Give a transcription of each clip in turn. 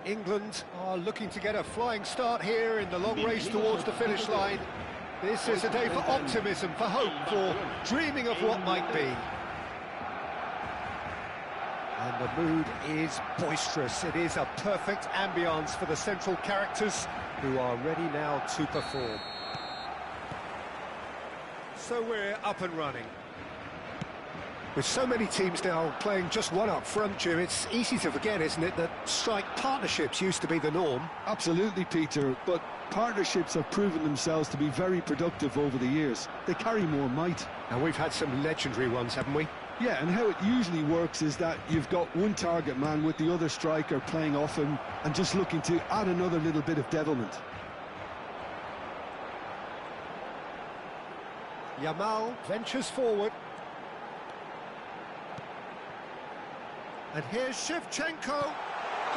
England are looking to get a flying start here in the long race towards the finish line. This is a day for optimism, for hope, for dreaming of what might be. And the mood is boisterous. It is a perfect ambience for the central characters who are ready now to perform. So we're up and running. With so many teams now playing just one up front, Jim, it's easy to forget, isn't it, that strike partnerships used to be the norm? Absolutely, Peter, but partnerships have proven themselves to be very productive over the years. They carry more might. And we've had some legendary ones, haven't we? Yeah, and how it usually works is that you've got one target man with the other striker playing off him and just looking to add another little bit of devilment. Yamal ventures forward. And here's Shevchenko.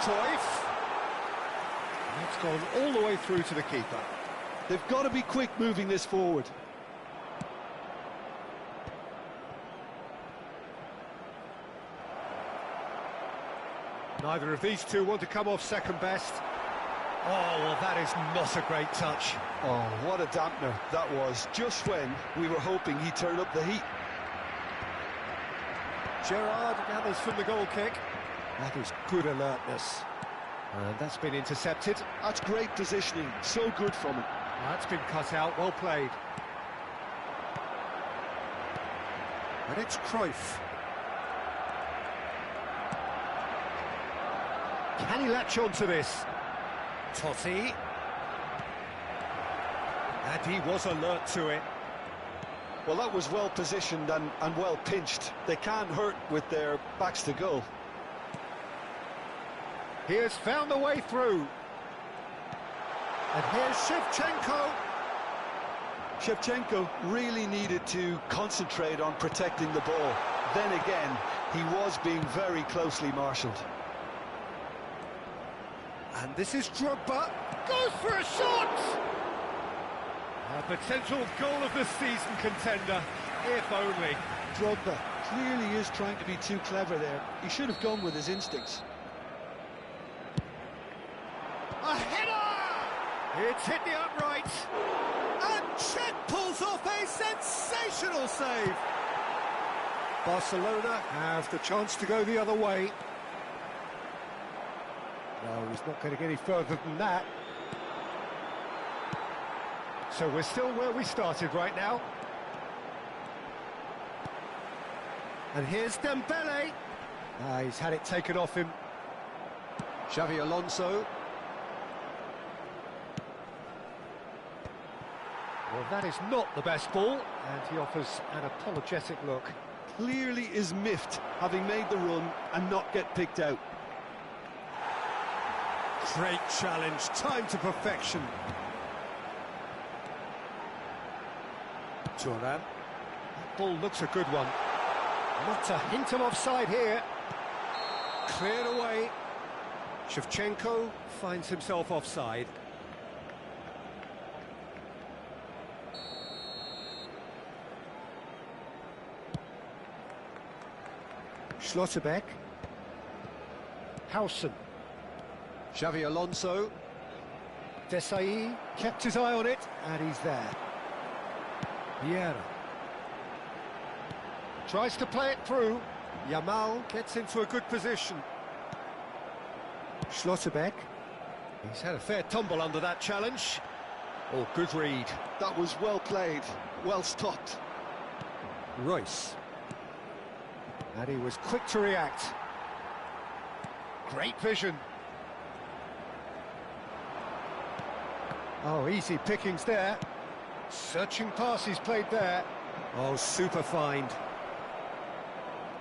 Cruyff. That's gone all the way through to the keeper. They've got to be quick moving this forward. Neither of these two want to come off second best. Oh, well, that is not a great touch. Oh, what a dampener that was, just when we were hoping he'd turn up the heat. Gerrard gathers from the goal kick. That is good alertness. And that's been intercepted. That's great positioning, so good from him. That's been cut out, well played. And it's Cruyff. Can he latch on to this? Totti. And he was alert to it. Well, that was well positioned and well pinched. They can't hurt with their backs to goal. He has found a way through. And here's Shevchenko. Shevchenko really needed to concentrate on protecting the ball. Then again, he was being very closely marshalled. And this is Drogba. Goes for a shot! A potential goal of the season contender, if only. Drogba clearly is trying to be too clever there. He should have gone with his instincts. A header! It's hit the upright. And Cech pulls off a sensational save. Barcelona have the chance to go the other way. No, he's not going to get any further than that. So we're still where we started right now. And here's Dembele. He's had it taken off him. Xavi Alonso. Well, that is not the best ball, and he offers an apologetic look. Clearly is miffed, having made the run and not get picked out. Great challenge, time to perfection. Turan. That ball looks a good one. Not a hint of offside here. Cleared away. Shevchenko finds himself offside. Schlotterbeck. Howson. Xavi Alonso. Desai kept his eye on it, and he's there. Vieira. Tries to play it through. Yamal gets into a good position. Schlotterbeck. He's had a fair tumble under that challenge. Oh, good read. That was well played, well stopped. Royce. And he was quick to react. Great vision. Oh, easy pickings there. Searching pass he's played there. Oh, super find.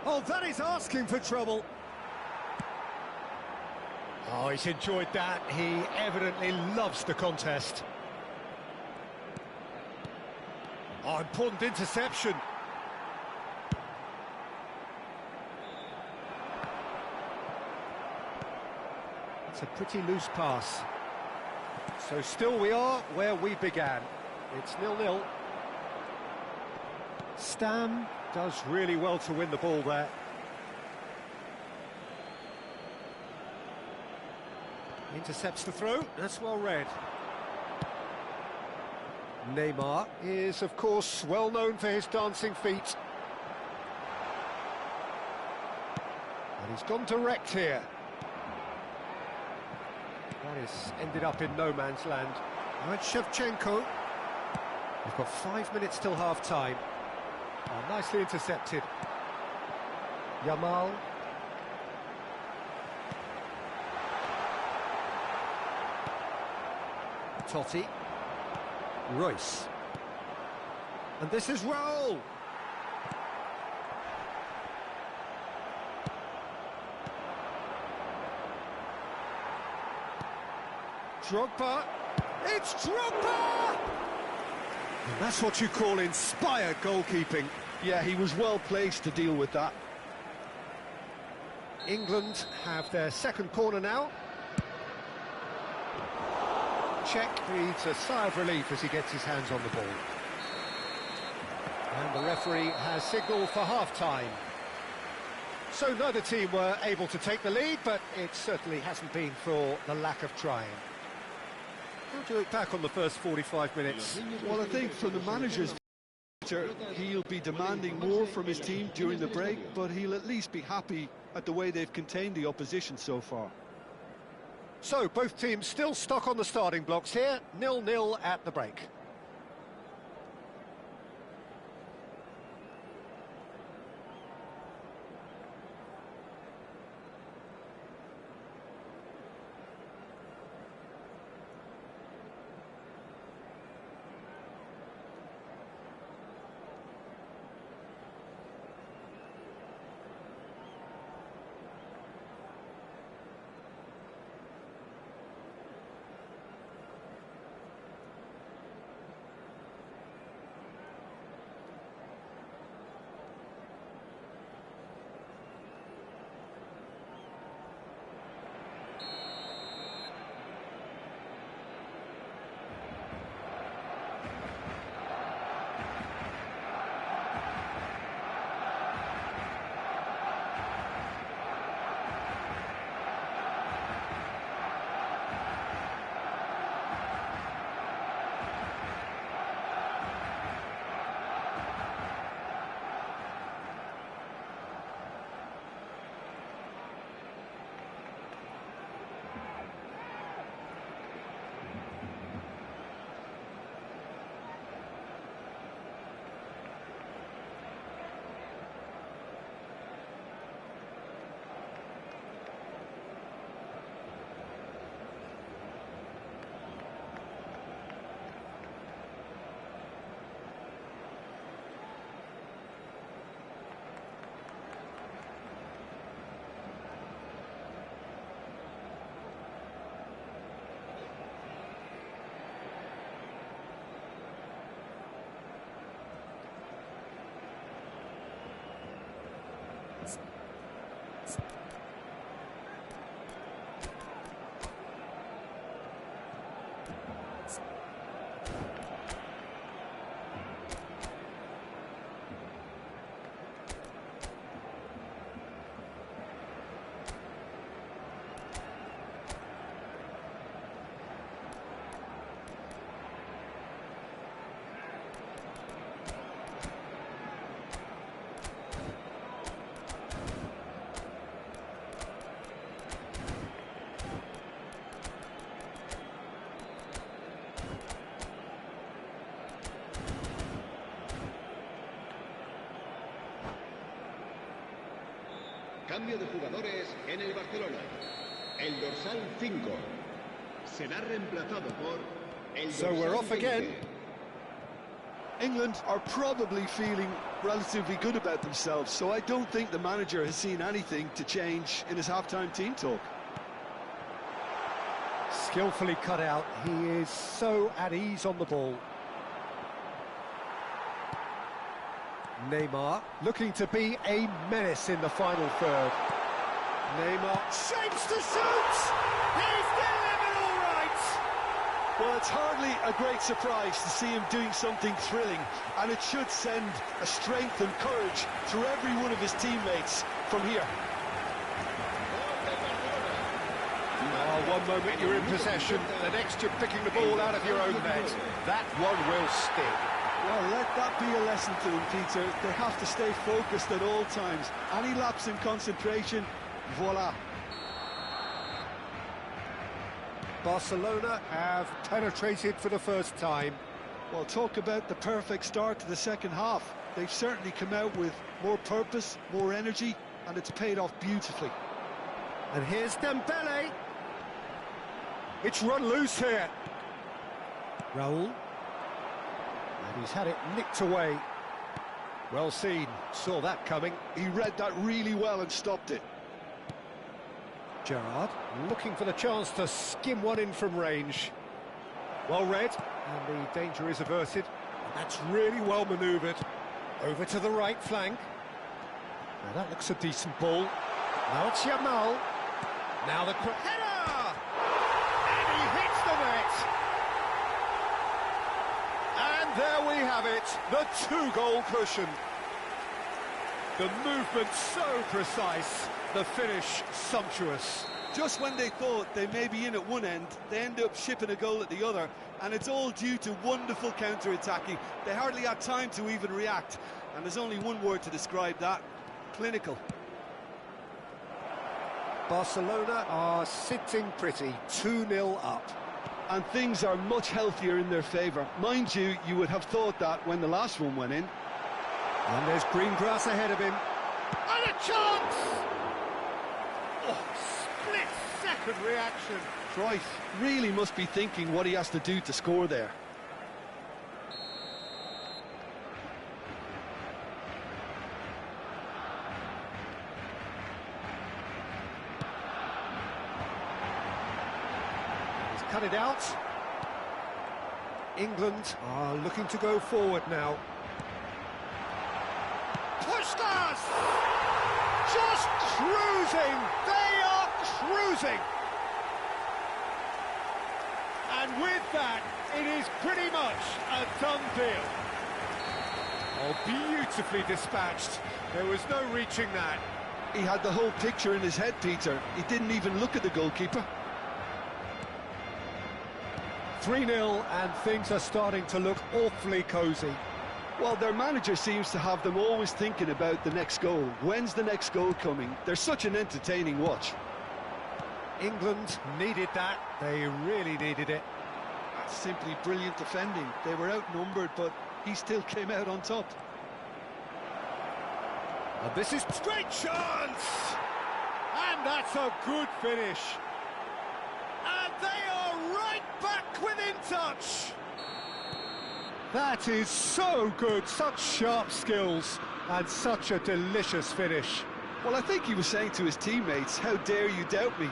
Oh, that is asking for trouble. Oh, he's enjoyed that. He evidently loves the contest. Oh, important interception. It's a pretty loose pass. So still we are where we began. It's 0-0. Stam does really well to win the ball there. Intercepts the throw, that's well read. Neymar is, of course, well known for his dancing feet. And he's gone direct here. That has ended up in no man's land. Now it's Shevchenko. We've got 5 minutes till half-time. Oh, nicely intercepted. Yamal. Totti. Royce. And this is Raul. Drogba. It's Drogba! And that's what you call inspired goalkeeping. Yeah, he was well placed to deal with that. England have their second corner now. Czech breathes a sigh of relief as he gets his hands on the ball. And the referee has signalled for half-time. So neither team were able to take the lead, but it certainly hasn't been for the lack of trying. How do you look back on the first 45 minutes? Well, I think from the manager's he'll be demanding more from his team during the break, but he'll at least be happy at the way they've contained the opposition so far. So, both teams still stuck on the starting blocks here, 0-0 at the break. Cambio de jugadores en el Barcelona. El dorsal 5 será reemplazado por el dorsal So we're off 20. again. England are probably feeling relatively good about themselves, so I don't think the manager has seen anything to change in his half-time team talk. Skillfully cut out, he is so at ease on the ball. Neymar looking to be a menace in the final third. Neymar shapes to shoot! He's delivered all right! Well, it's hardly a great surprise to see him doing something thrilling, and it should send a strength and courage through every one of his teammates from here. Oh, Well, one moment you're in possession, the next you're picking the ball out of your own net. That one will sting. Well, let that be a lesson to them, Peter. They have to stay focused at all times. Any lapse in concentration, voila. Barcelona have penetrated for the first time. Well, talk about the perfect start to the second half. They've certainly come out with more purpose, more energy, and it's paid off beautifully. And here's Dembele. It's run loose here. Raul. And he's had it nicked away. Well seen, saw that coming. He read that really well and stopped it. Gerrard looking for the chance to skim one in from range. Well read, and the danger is averted. And that's really well manoeuvred. Over to the right flank. Now that looks a decent ball. Now it's Yamal. Now the header! And he hits the net! And there we have it, the two-goal cushion. The movement so precise, the finish sumptuous. Just when they thought they may be in at one end, they end up shipping a goal at the other, and it's all due to wonderful counter-attacking. They hardly had time to even react, and there's only one word to describe that: clinical. Barcelona are sitting pretty, 2-0 up. And things are much healthier in their favour. Mind you, you would have thought that when the last one went in. And there's green grass ahead of him. And a chance! Oh, split-second reaction. Cruyff really must be thinking what he has to do to score there. He's cut it out. England are looking to go forward now. Puskas! Just cruising! They are cruising! And with that, it is pretty much a done deal. Oh, beautifully dispatched. There was no reaching that. He had the whole picture in his head, Peter. He didn't even look at the goalkeeper. 3-0, and things are starting to look awfully cosy. Well, their manager seems to have them always thinking about the next goal. When's the next goal coming? They're such an entertaining watch. England needed that. They really needed it. That's simply brilliant defending. They were outnumbered, but he still came out on top. And this is great chance! And that's a good finish. And they are right back within touch. That is so good, such sharp skills, and such a delicious finish. Well, I think he was saying to his teammates, how dare you doubt me?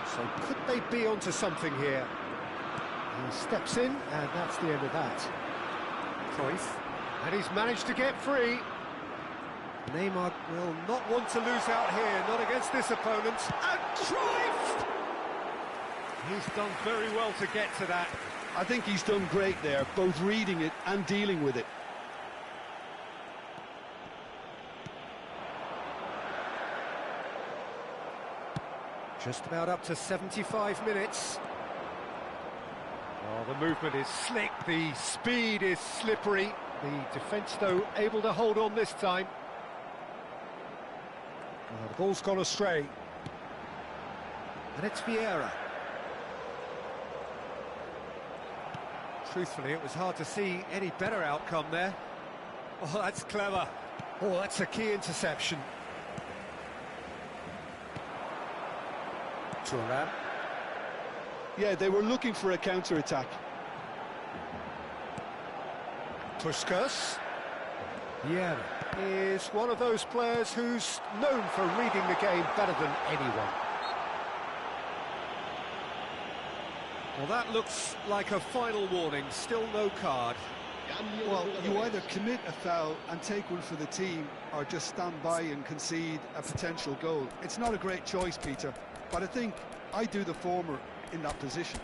So could they be onto something here? He steps in, and that's the end of that. Cruyff, and he's managed to get free. Neymar will not want to lose out here, not against this opponent. And Cruyff! He's done very well to get to that. I think he's done great there, both reading it and dealing with it. Just about up to 75 minutes. Oh, the movement is slick, the speed is slippery. The defence, though, able to hold on this time. Oh, the ball's gone astray. And it's Vieira. Truthfully, it was hard to see any better outcome there. Oh, that's clever. Oh, that's a key interception. Thuram. Yeah, they were looking for a counter-attack. Puskas. Vieira is one of those players who's known for reading the game better than anyone. Well, that looks like a final warning, still no card. Well, you either commit a foul and take one for the team, or just stand by and concede a potential goal. It's not a great choice, Peter, but I think I do the former in that position.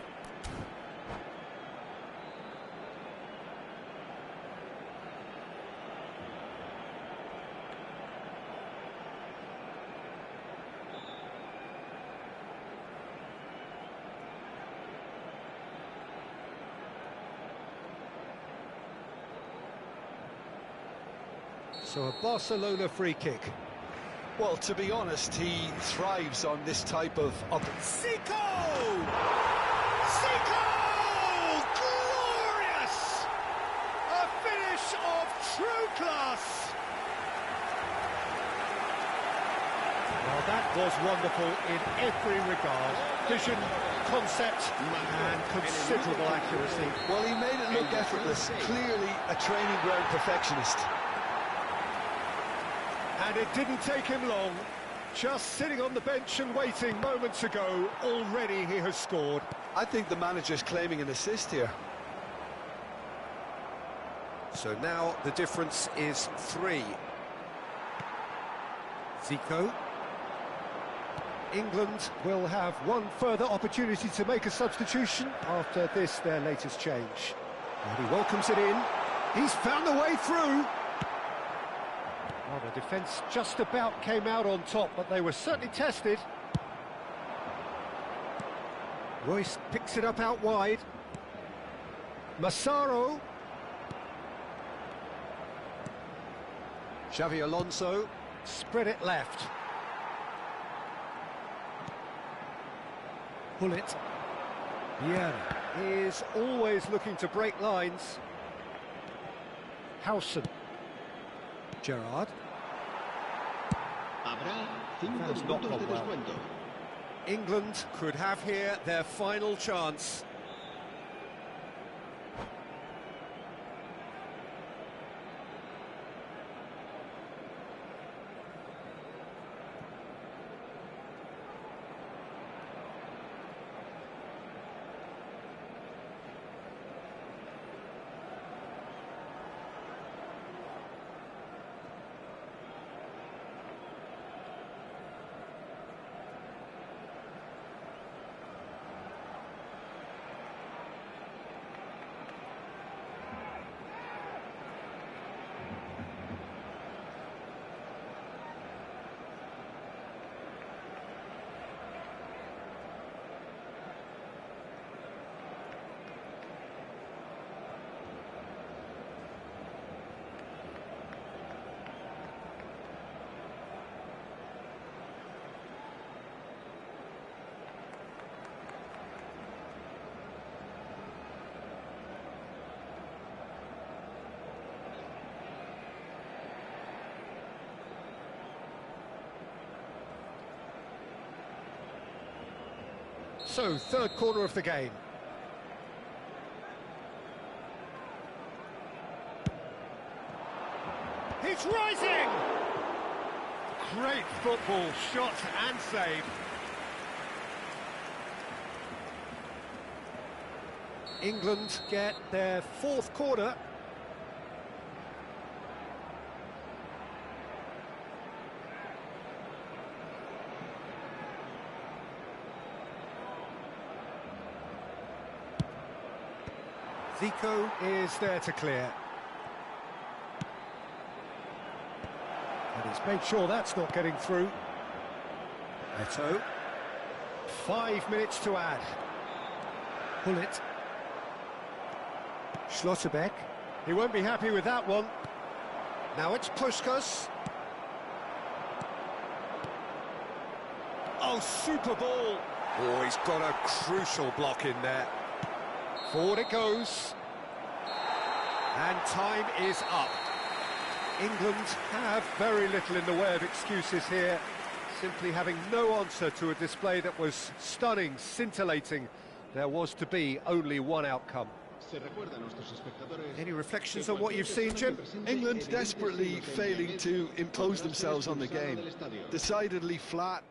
So a Barcelona free kick. Well, to be honest, he thrives on this type of... Zico! Zico! Glorious! A finish of true class! Well, that was wonderful in every regard. Vision, concept, and considerable accuracy. Well, he made it look effortless. Clearly a training ground perfectionist. And it didn't take him long. Just sitting on the bench and waiting moments ago, already he has scored. I think the manager's claiming an assist here. So now the difference is 3. Zico. England will have one further opportunity to make a substitution after this, their latest change. And he welcomes it in. He's found the way through. Well, the defence just about came out on top, but they were certainly tested. Royce picks it up out wide. Massaro. Xavi Alonso. Spread it left. Bullet. Vieira is always looking to break lines. Howson. Gerrard. That's not gone well. England could have here their final chance. So, third quarter of the game. He's rising! Great football, shot and save. England get their fourth quarter. Zico is there to clear. And he's made sure that's not getting through. Eto. 5 minutes to add. Bullet. Schlotterbeck. He won't be happy with that one. Now it's Puskas. Oh, super ball. Oh, he's got a crucial block in there. Forward it goes. And time is up. England have very little in the way of excuses here, simply having no answer to a display that was stunning, scintillating. There was to be only one outcome. Any reflections on what you've seen, Jim? England desperately failing to impose themselves on the game. Decidedly flat.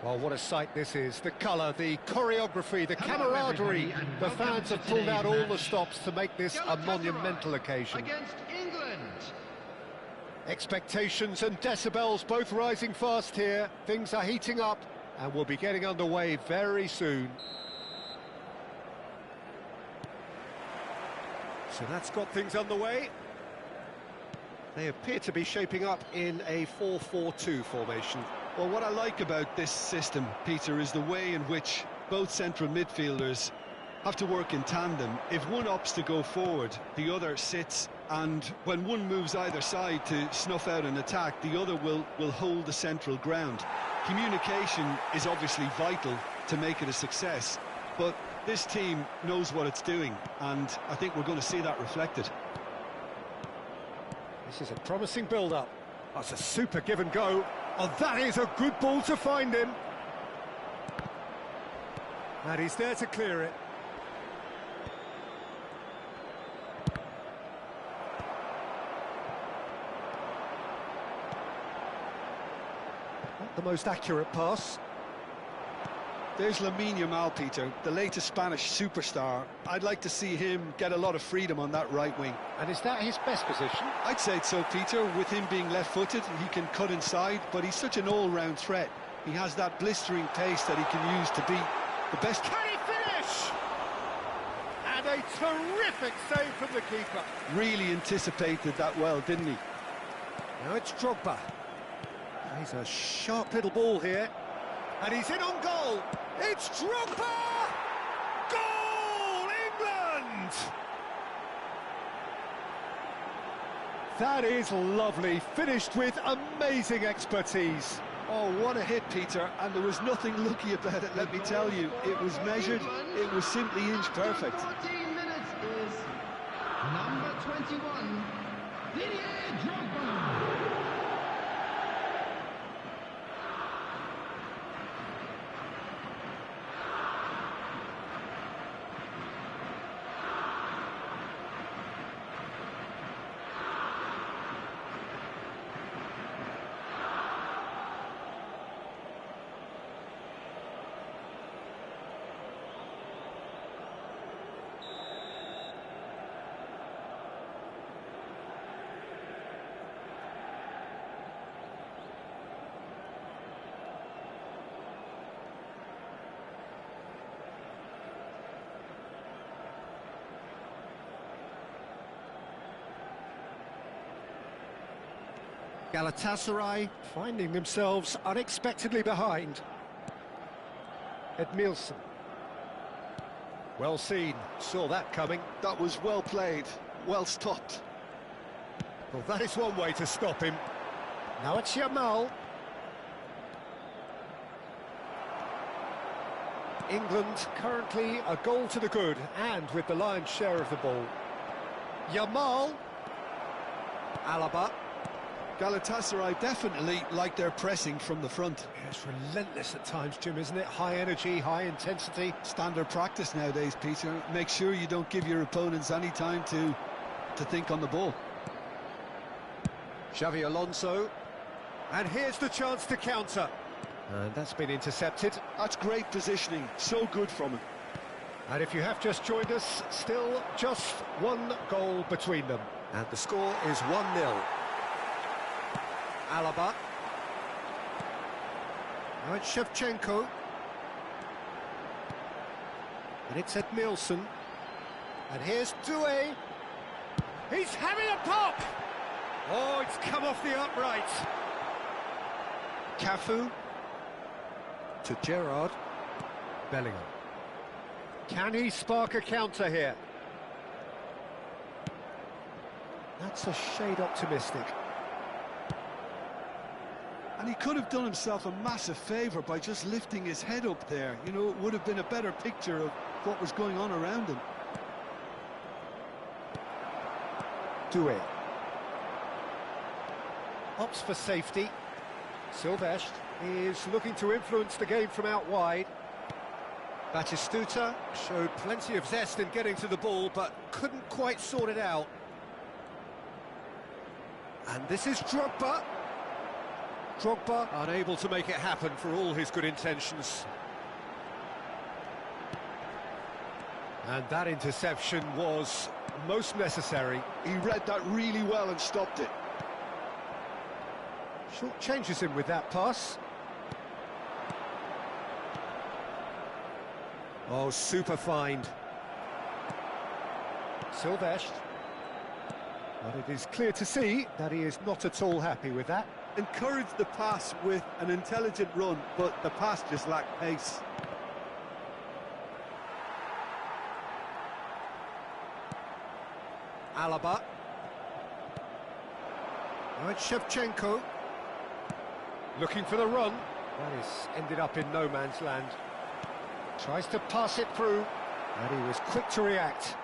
Well, what a sight this is. The colour, the choreography, the camaraderie. The fans have pulled out all the stops to make this a monumental occasion. Against England. Expectations and decibels both rising fast here. Things are heating up and we'll be getting underway very soon. So that's got things underway. They appear to be shaping up in a 4-4-2 formation. Well, what I like about this system, Peter, is the way in which both central midfielders have to work in tandem. If one opts to go forward, the other sits, and when one moves either side to snuff out an attack, the other will hold the central ground. Communication is obviously vital to make it a success, but this team knows what it's doing, and I think we're going to see that reflected. This is a promising build-up. That's a super give and go. Oh, that is a good ball to find him. And he's there to clear it. Not the most accurate pass. There's Lamine Yamal, Peter, the latest Spanish superstar. I'd like to see him get a lot of freedom on that right wing. And is that his best position? I'd say so, Peter. With him being left-footed, he can cut inside, but he's such an all-round threat. He has that blistering pace that he can use to beat the best. Can he finish? And a terrific save from the keeper. Really anticipated that well, didn't he? Now it's Drogba. He's a sharp little ball here. And he's in on goal. It's Drogba! Goal, England! That is lovely, finished with amazing expertise. Oh, what a hit, Peter, and there was nothing lucky about it, let me tell you. It was measured, it was simply inch perfect. 14 minutes is number 21, Didier Drogba. Galatasaray finding themselves unexpectedly behind. Edmilson. Well seen, saw that coming. That was well played, well stopped. Well, that is one way to stop him. Now it's Yamal. England currently a goal to the good, and with the lion's share of the ball. Yamal. Alaba. Galatasaray definitely like their pressing from the front. Yeah, it's relentless at times, Jim, isn't it? High energy, high intensity. Standard practice nowadays, Peter. Make sure you don't give your opponents any time to think on the ball. Xavi Alonso. And here's the chance to counter. And that's been intercepted. That's great positioning, so good from him. And if you have just joined us, still just one goal between them. And the score is 1-0. Alaba. Now it's Shevchenko. And it's Edmilson. And here's Doué. He's having a pop! Oh, it's come off the upright. Cafu. To Gerrard. Bellingham. Can he spark a counter here? That's a shade optimistic. And he could have done himself a massive favour by just lifting his head up there. You know, it would have been a better picture of what was going on around him. Doué. Opts for safety. Silvestre is looking to influence the game from out wide. Batistuta showed plenty of zest in getting to the ball, but couldn't quite sort it out. And this is Drogba. Drogba unable to make it happen for all his good intentions. And that interception was most necessary. He read that really well and stopped it. Short changes him with that pass. Oh, super find. Silvestre. But it is clear to see that he is not at all happy with that. Encouraged the pass with an intelligent run, but the pass just lacked pace. Alaba. Now it's Shevchenko. Looking for the run. That is ended up in no man's land. Tries to pass it through, and he was quick to react.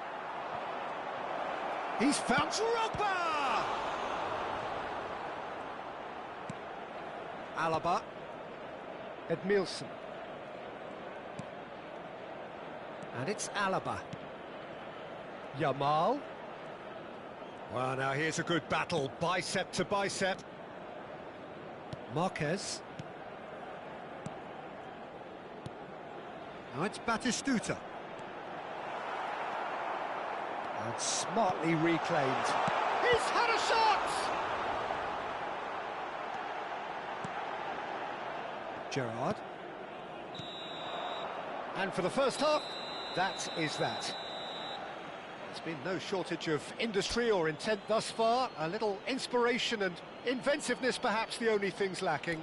He's found Drogba! Alaba. Edmilson. And it's Alaba. Yamal. Well, now here's a good battle, bicep to bicep. Marquez. Now it's Batistuta. And smartly reclaimed. He's had a shot! Gerrard. And for the first half, that is that. There's been no shortage of industry or intent thus far. A little inspiration and inventiveness, perhaps the only things lacking.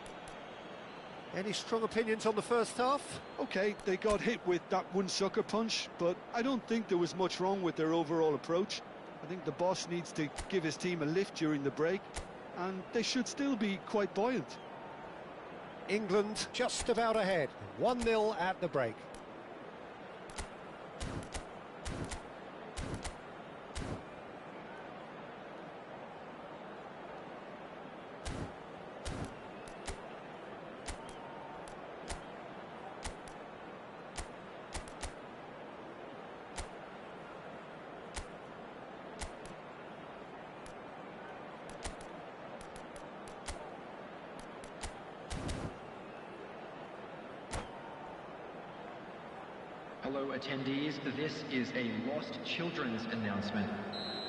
Any strong opinions on the first half? Okay, they got hit with that one sucker punch, but I don't think there was much wrong with their overall approach. I think the boss needs to give his team a lift during the break, and they should still be quite buoyant. England just about ahead, 1-0 at the break. Hello attendees, this is a lost children's announcement.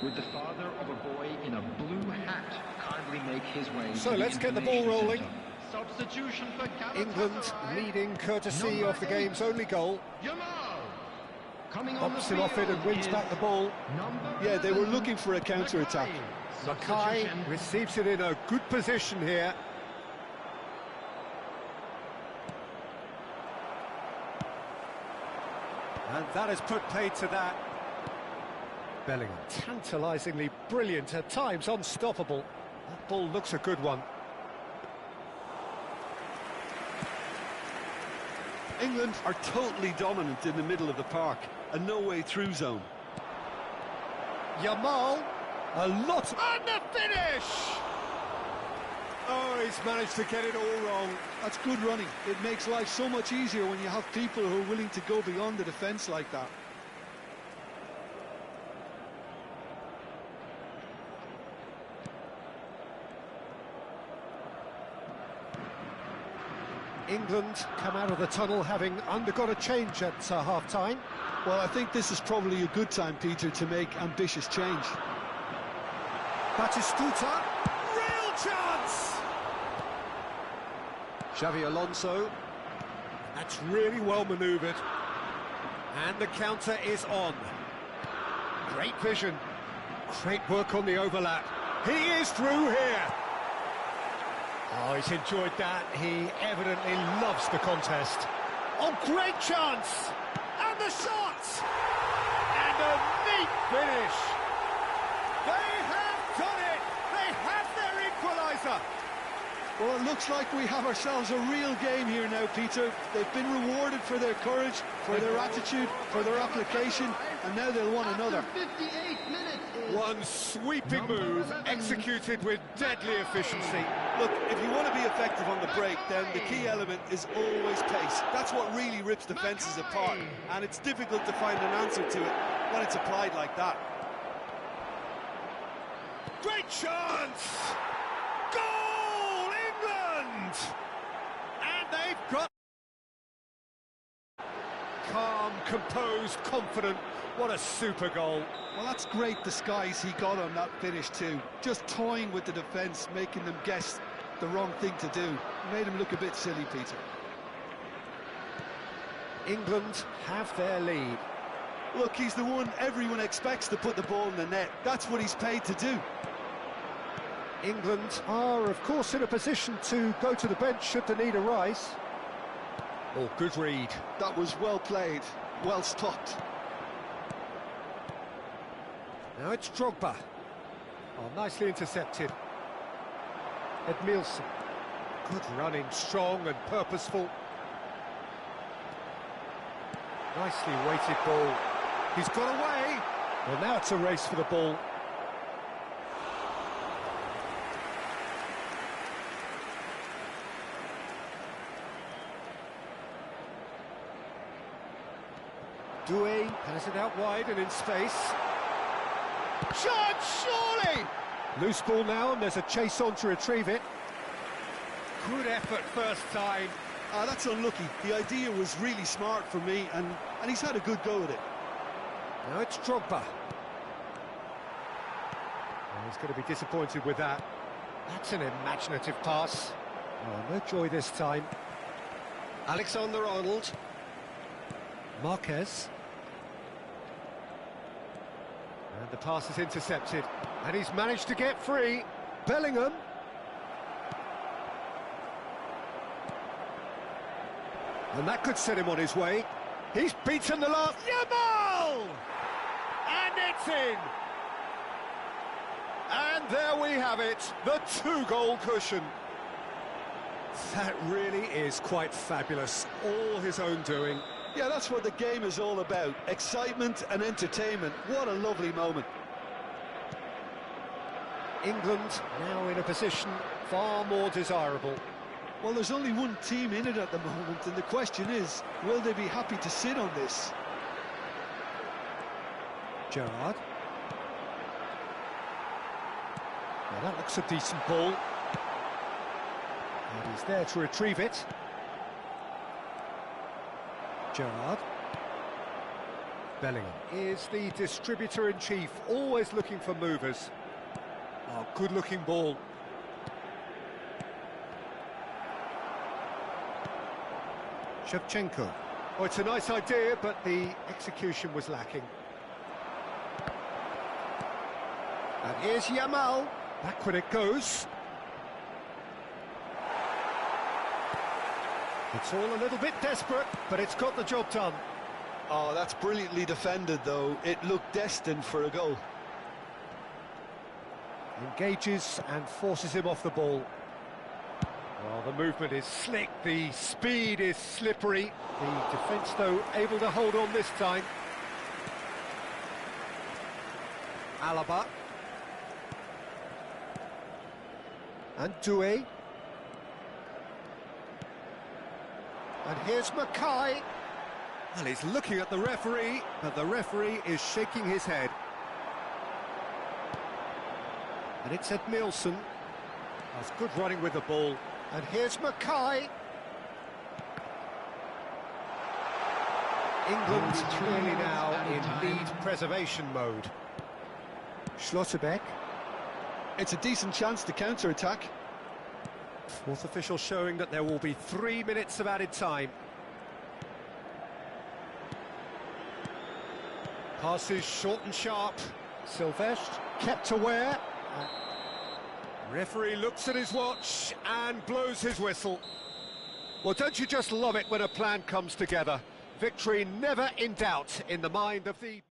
Would the father of a boy in a blue hat kindly make his way So to the let's get the ball information rolling. center? Substitution for England leading courtesy of the game's only goal. Bumps him off it and wins back the ball. Yeah, they were looking for a counter-attack. Mackay receives it in a good position here. And that has put paid to that. Bellingham, tantalisingly brilliant, at times unstoppable. That ball looks a good one. England are totally dominant in the middle of the park, a no-way-through zone. Yamal, a lot, and the finish! Oh, he's managed to get it all wrong. That's good running. It makes life so much easier when you have people who are willing to go beyond the defence like that. England come out of the tunnel having undergone a change at half-time. Well, I think this is probably a good time, Peter, to make ambitious change. Batistuta, real chance! Xavi Alonso, that's really well manoeuvred. And the counter is on. Great vision, great work on the overlap. He is through here. Oh, he's enjoyed that. He evidently loves the contest. Oh, great chance! And the shot! And a neat finish! They have done it! They have their equaliser! Well, it looks like we have ourselves a real game here now, Peter. They've been rewarded for their courage, for their attitude, for their application, and now they'll want another. One sweeping move, executed with deadly efficiency. Look, if you want to be effective on the break, then the key element is always pace. That's what really rips defences apart, and it's difficult to find an answer to it when it's applied like that. Great chance! Goal, England! And they've got... Calm, composed, confident. What a super goal. Well, that's great disguise he got on that finish too. Just toying with the defence, making them guess the wrong thing to do. Made him look a bit silly, Peter. England have their lead. Look, he's the one everyone expects to put the ball in the net. That's what he's paid to do. England are, of course, in a position to go to the bench should the need arise. Oh, good read. That was well played, well stopped. Now it's Drogba. Oh, nicely intercepted. Edmilson. Good running, strong and purposeful. Nicely weighted ball. He's got away. Well, now it's a race for the ball. Doué has it out wide and in space. Shot, surely! Loose ball now, and there's a chase on to retrieve it. Good effort first time. That's unlucky. The idea was really smart for me, and he's had a good go at it. Now it's Drogba. He's going to be disappointed with that. That's an imaginative pass. Oh, no joy this time. Alexander-Arnold. Marquez. And the pass is intercepted. And he's managed to get free. Bellingham. And that could set him on his way. He's beaten the last... Yamal! And it's in! And there we have it, the two-goal cushion. That really is quite fabulous, all his own doing. Yeah, that's what the game is all about. Excitement and entertainment. What a lovely moment. England now in a position far more desirable. Well, there's only one team in it at the moment, and the question is, will they be happy to sit on this? Gerrard. Well, that looks a decent ball. And he's there to retrieve it. Gerrard. Bellingham is the distributor-in-chief, always looking for movers. Oh, good-looking ball. Shevchenko. Oh, it's a nice idea, but the execution was lacking. And here's Yamal. Back when it goes. It's all a little bit desperate, but it's got the job done. Oh, that's brilliantly defended, though. It looked destined for a goal. Engages and forces him off the ball. Well, the movement is slick, the speed is slippery. The defence, though, able to hold on this time. Alaba. And Doué. And here's Mackay. Well, he's looking at the referee, but the referee is shaking his head. And it's Edmilson. That's good running with the ball. And here's Mackay. England clearly now in lead preservation mode. Schlotterbeck. It's a decent chance to counter-attack. Fourth official showing that there will be 3 minutes of added time. Passes short and sharp. Silvestre kept aware. Referee looks at his watch and blows his whistle. Well, don't you just love it when a plan comes together? Victory never in doubt in the mind of the...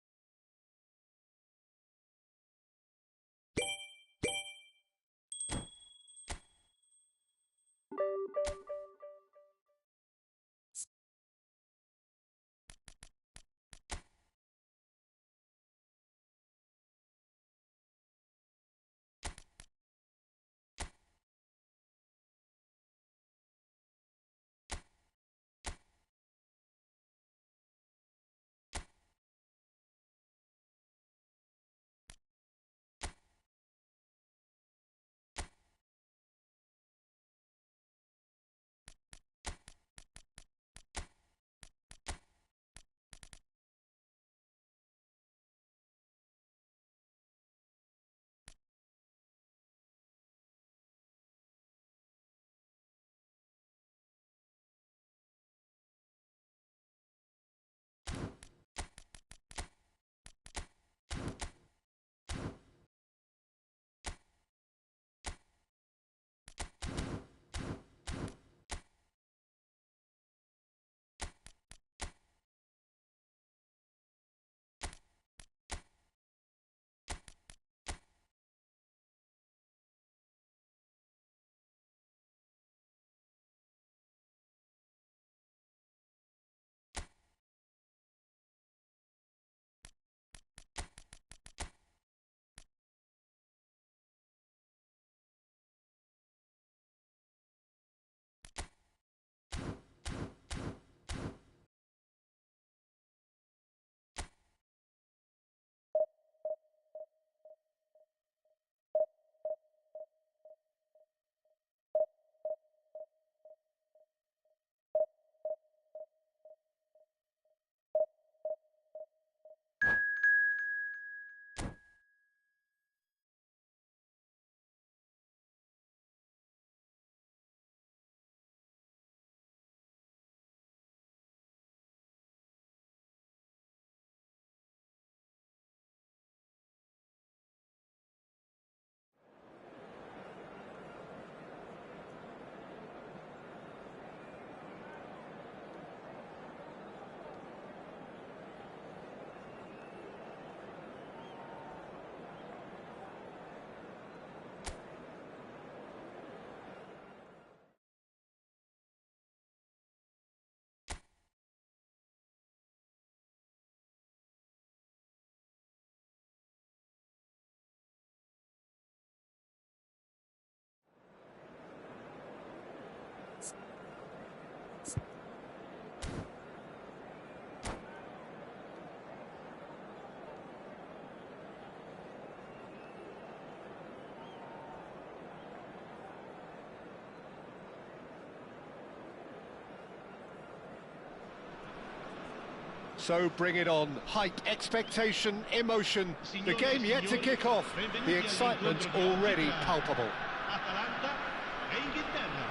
So bring it on. Hype, expectation, emotion. The game yet to kick off. The excitement already palpable.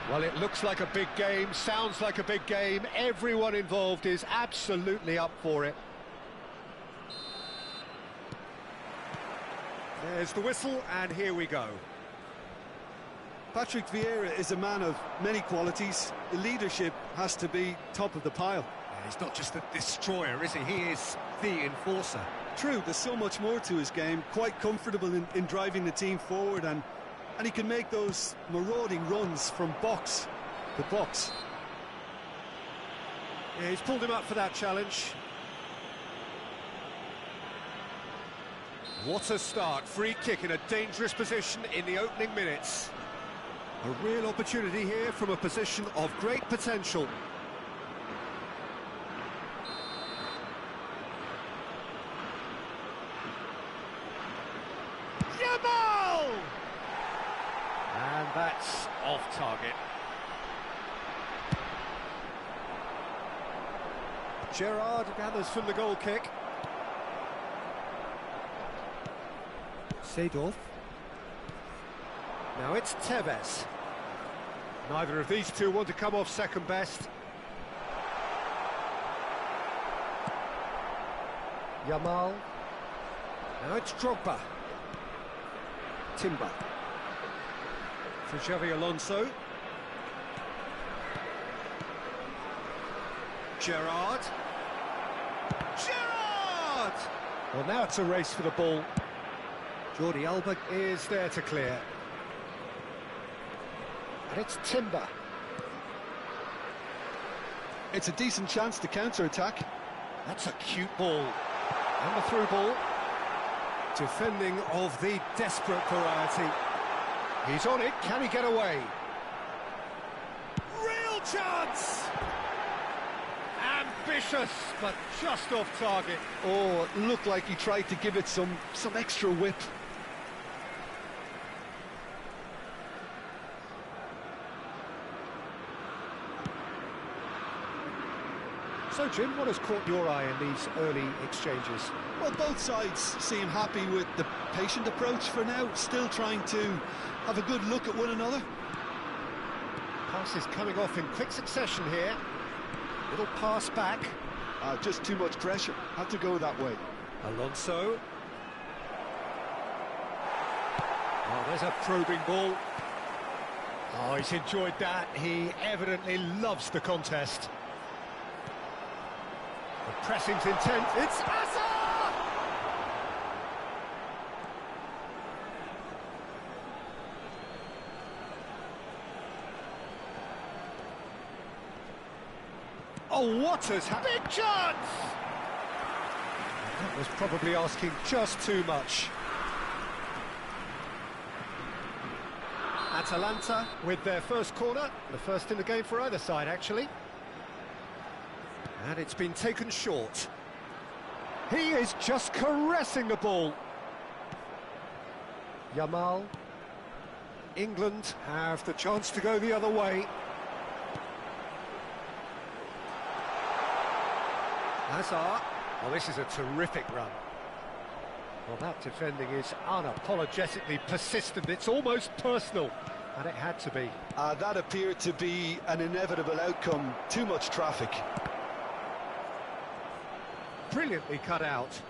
Well, it looks like a big game, sounds like a big game. Everyone involved is absolutely up for it. There's the whistle, and here we go. Patrick Vieira is a man of many qualities. The leadership has to be top of the pile. Yeah, he's not just a destroyer, is he? He is the enforcer. True, there's so much more to his game. Quite comfortable in driving the team forward, and he can make those marauding runs from box to box. Yeah, he's pulled him up for that challenge. What a start. Free kick in a dangerous position in the opening minutes. A real opportunity here from a position of great potential. Yamal! And that's off target. Gerrard gathers from the goal kick. Seedorf. Now it's Tevez. Neither of these two want to come off second best. Yamal. Now it's Drogba. Timber. For Xavi Alonso. Gerrard. Gerrard! Well, now it's a race for the ball. Jordi Alba is there to clear. And it's Timber. It's a decent chance to counter-attack. That's a cute ball. And the through ball. Defending of the desperate variety. He's on it, can he get away? Real chance! Ambitious, but just off target. Oh, it looked like he tried to give it some extra whip. So, Jim, what has caught your eye in these early exchanges? Well, both sides seem happy with the patient approach for now, still trying to have a good look at one another. Passes coming off in quick succession here. Little pass back. Just too much pressure, had to go that way. Alonso. Oh, there's a probing ball. Oh, he's enjoyed that. He evidently loves the contest. The pressing's intense. It's Hazard! Oh, what has happened? Big chance! That was probably asking just too much. Atalanta with their first corner, the first in the game for either side, actually. And it's been taken short. He is just caressing the ball. Yamal. England have the chance to go the other way. Hazard. Oh, this is a terrific run. Well, that defending is unapologetically persistent. It's almost personal, and it had to be. That appeared to be an inevitable outcome. Too much traffic. Brilliantly cut out.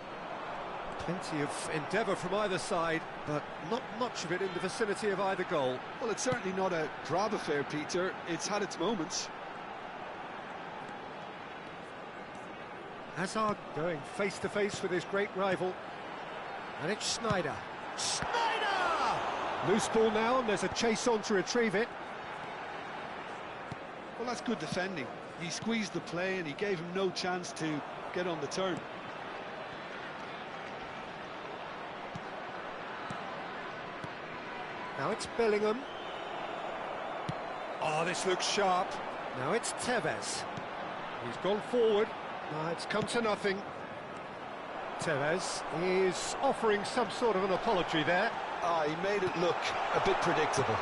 Plenty of endeavour from either side, but not much of it in the vicinity of either goal. Well, it's certainly not a drab affair, Peter. It's had its moments. Hazard going face-to-face with his great rival. And it's Sneijder. Sneijder! Loose ball now, and there's a chase on to retrieve it. Well, that's good defending. He squeezed the play and he gave him no chance to get on the turn. Now it's Bellingham. Oh, this looks sharp. Now it's Tevez. He's gone forward. Now it's come to nothing. Tevez is offering some sort of an apology there. He made it look a bit predictable.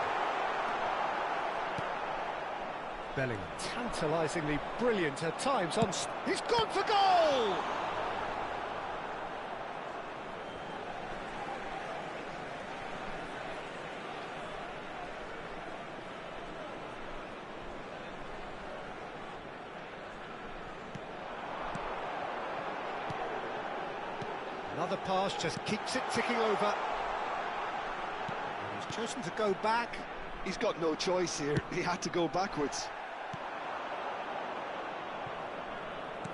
Bellingham, tantalisingly brilliant at times. He's gone for goal! Another pass just keeps it ticking over. And he's chosen to go back. He's got no choice here. He had to go backwards.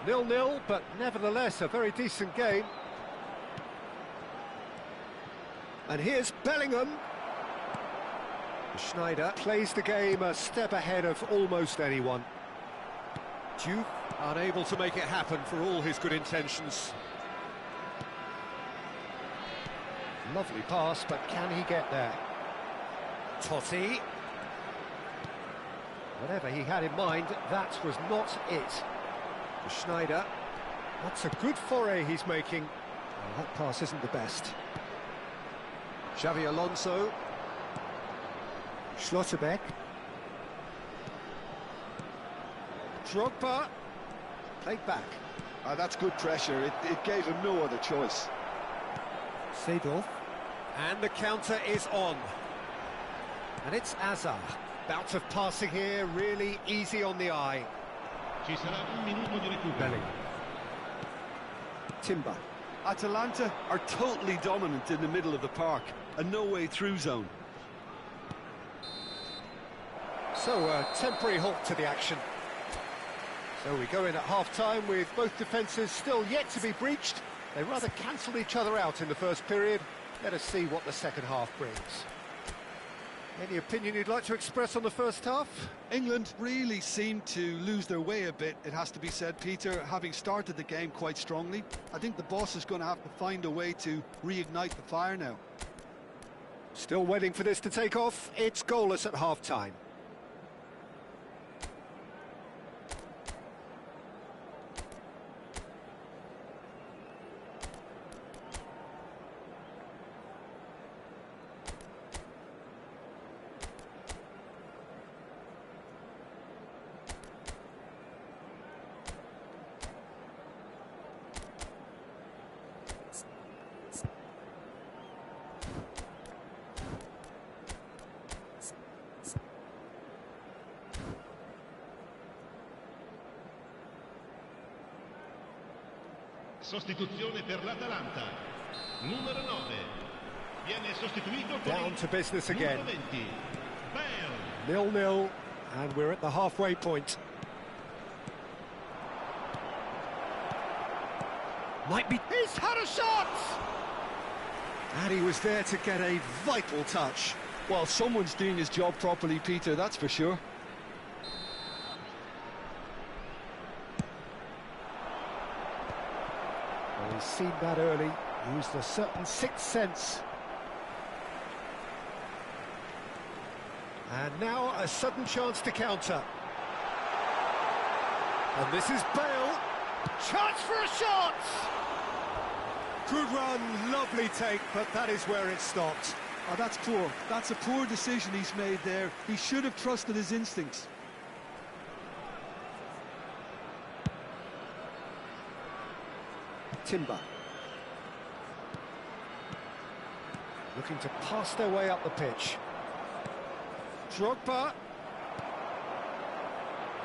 0-0, but nevertheless a very decent game. And here's Bellingham. Schneider plays the game a step ahead of almost anyone. Duke unable to make it happen for all his good intentions. Lovely pass, but can he get there? Totti. Whatever he had in mind, that was not it. Schneider. That's a good foray he's making. Well, that pass isn't the best. Xavi Alonso. Schlotterbeck. Drogba. Played back. That's good pressure. It gave him no other choice. Seedorf. And the counter is on. And it's Azar. Bout of passing here, really easy on the eye. Ci sarà un minuto di recupero. Bellingham. Timber. Atalanta are totally dominant in the middle of the park. A no-way through zone. So a temporary halt to the action. So we go in at half-time with both defences still yet to be breached. They rather cancelled each other out in the first period. Let us see what the second half brings. Any opinion you'd like to express on the first half? England really seemed to lose their way a bit, it has to be said, Peter, having started the game quite strongly. I think the boss is going to have to find a way to reignite the fire now. Still waiting for this to take off. It's goalless at half-time. Sostituzione per l'Atalanta. Numero 9. Viene sostituito con Down to business again. numero 20. Bale. 0-0, and we're at the halfway point. Might be... He's had a shot! And he was there to get a vital touch. Well, someone's doing his job properly, Peter, that's for sure. Well, he's seen that early, used a certain sixth sense. And now a sudden chance to counter. And this is Bale. Chance for a shot! Good run, lovely take, but that is where it stopped. Oh, that's poor. That's a poor decision he's made there. He should have trusted his instincts. Timber. Looking to pass their way up the pitch. Drogba.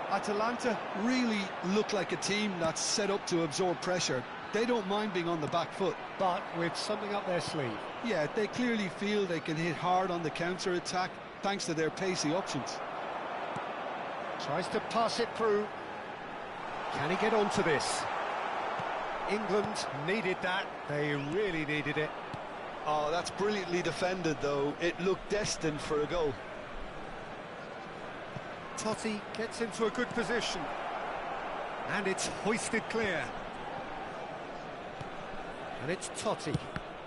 Atalanta really look like a team that's set up to absorb pressure. They don't mind being on the back foot. But with something up their sleeve. Yeah, they clearly feel they can hit hard on the counter-attack thanks to their pacey options. Tries to pass it through. Can he get onto this? England needed that. They really needed it. Oh, that's brilliantly defended, though. It looked destined for a goal. Totti gets into a good position. And it's hoisted clear. And it's Totti.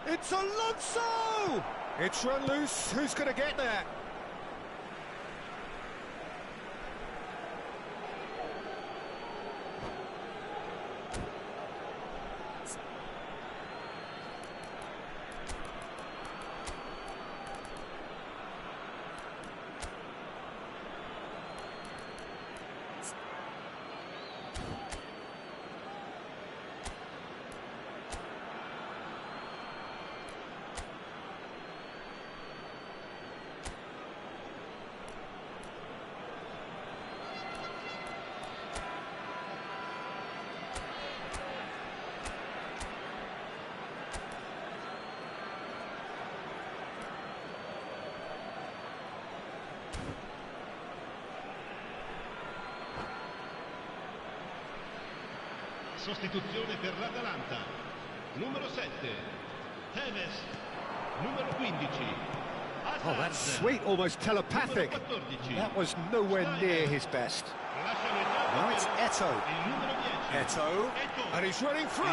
It's Alonso! It's run loose. Who's going to get there? sostituzione per l'Atalanta. Numero 7, Tevez. Numero 15, Oh, that's sweet, almost telepathic. That was nowhere near his best. Now it's Eto'o. Eto'o, and he's running through.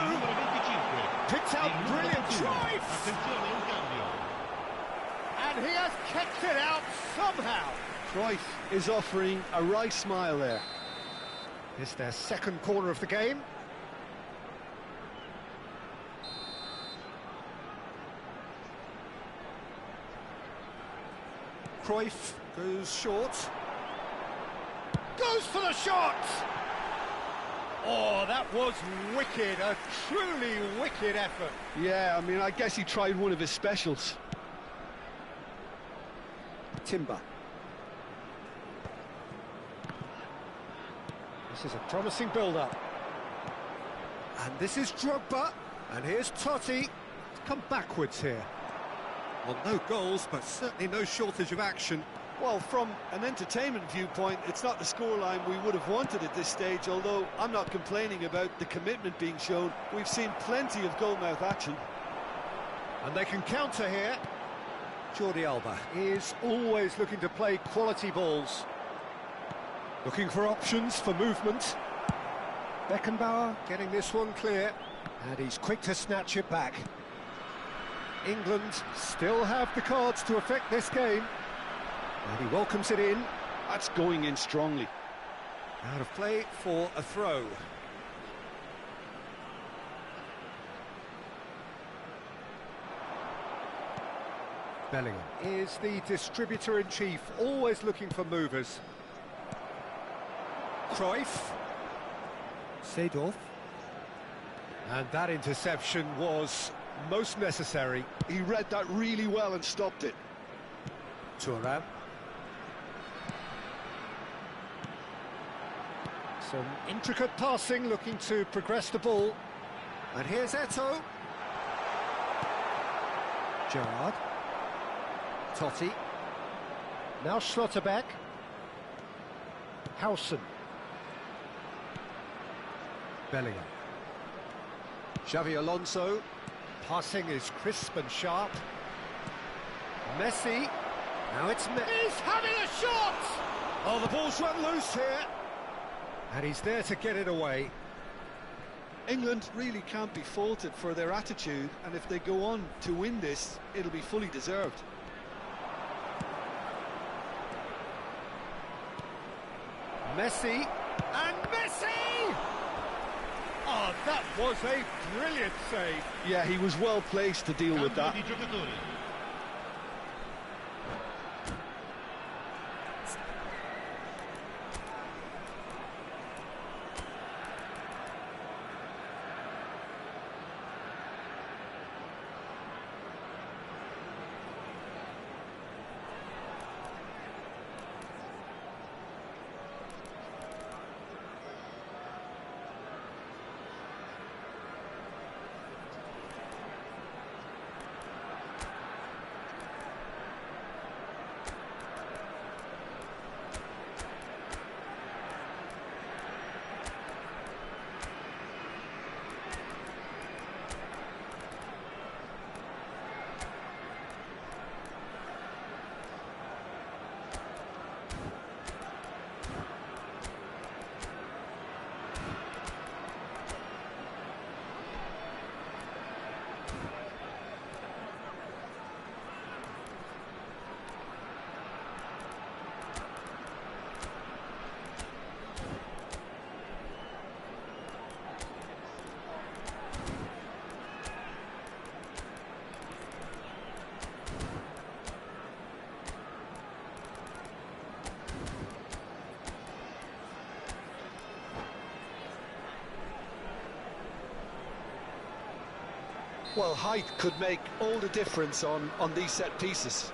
Picked out brilliant drive. And he has kicked it out somehow. Cruyff is offering a wry smile there. It's their second corner of the game. Cruyff goes short. Goes for the shot! Oh, that was wicked, a truly wicked effort. Yeah, I mean, I guess he tried one of his specials. Timber. This is a promising build-up. And this is Drogba. And here's Totti. Come backwards here. Well, no goals, but certainly no shortage of action. Well, from an entertainment viewpoint, it's not the scoreline we would have wanted at this stage, although I'm not complaining about the commitment being shown. We've seen plenty of goalmouth action. And they can counter here. Jordi Alba is always looking to play quality balls. Looking for options for movement. Beckenbauer getting this one clear. And he's quick to snatch it back. England still have the cards to affect this game. And he welcomes it in. That's going in strongly. Out of play for a throw. Bellingham is the distributor-in-chief, always looking for movers. Cruyff. Seedorf. And that interception was most necessary. He read that really well and stopped it. Thuram. Some intricate passing, looking to progress the ball. And here's Eto'o. Gerrard. Totti. Now Schlotterbeck. Howson. Bellingham. Xavi Alonso. Passing is crisp and sharp. Messi. Now it's Messi. He's having a shot! Oh, the ball's run loose here. And he's there to get it away. England really can't be faulted for their attitude, and if they go on to win this, it'll be fully deserved. Messi. And Messi! Oh, that was a brilliant save. Yeah, he was well placed to deal with that. Well, height could make all the difference on these set pieces.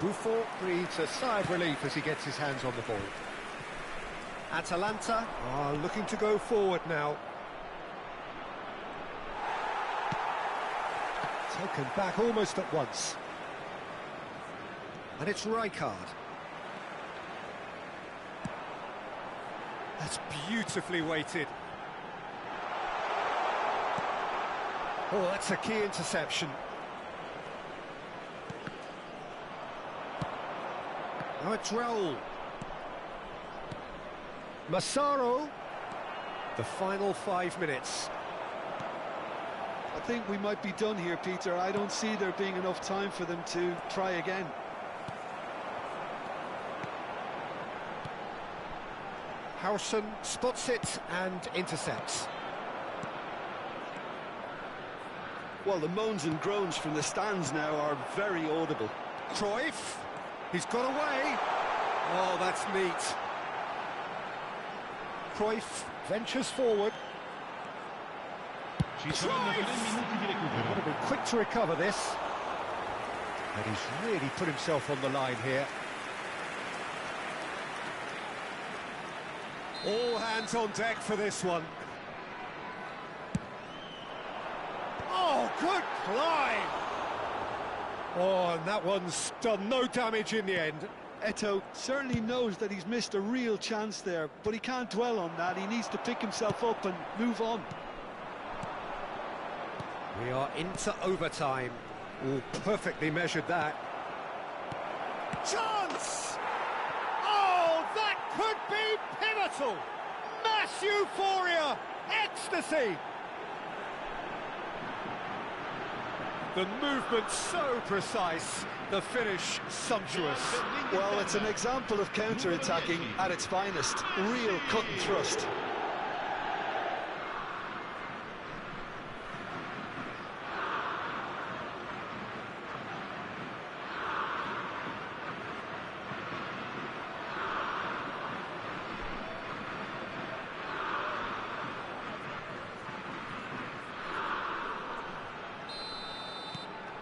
Buffon breathes a sigh of relief as he gets his hands on the ball. Atalanta are looking to go forward now. Taken back almost at once. And it's Rijkaard. That's beautifully weighted. Oh, that's a key interception. Now it's Raul. Massaro. The final 5 minutes. I think we might be done here, Peter. I don't see there being enough time for them to try again. Howson spots it and intercepts. Well, the moans and groans from the stands now are very audible. Cruyff, he's got away. Oh, that's neat. Cruyff ventures forward. Cruyff! He's got to be quick to recover this. And he's really put himself on the line here. All hands on deck for this one. Oh, good climb! Oh, and that one's done no damage in the end. Eto'o certainly knows that he's missed a real chance there, but he can't dwell on that. He needs to pick himself up and move on. We are into overtime. Oh, perfectly measured that. Chance! Oh, that could be pivotal! Mass euphoria! Ecstasy! The movement so precise, the finish sumptuous. Well, it's an example of counter-attacking at its finest. Real cut and thrust.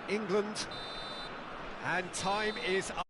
England, and time is up.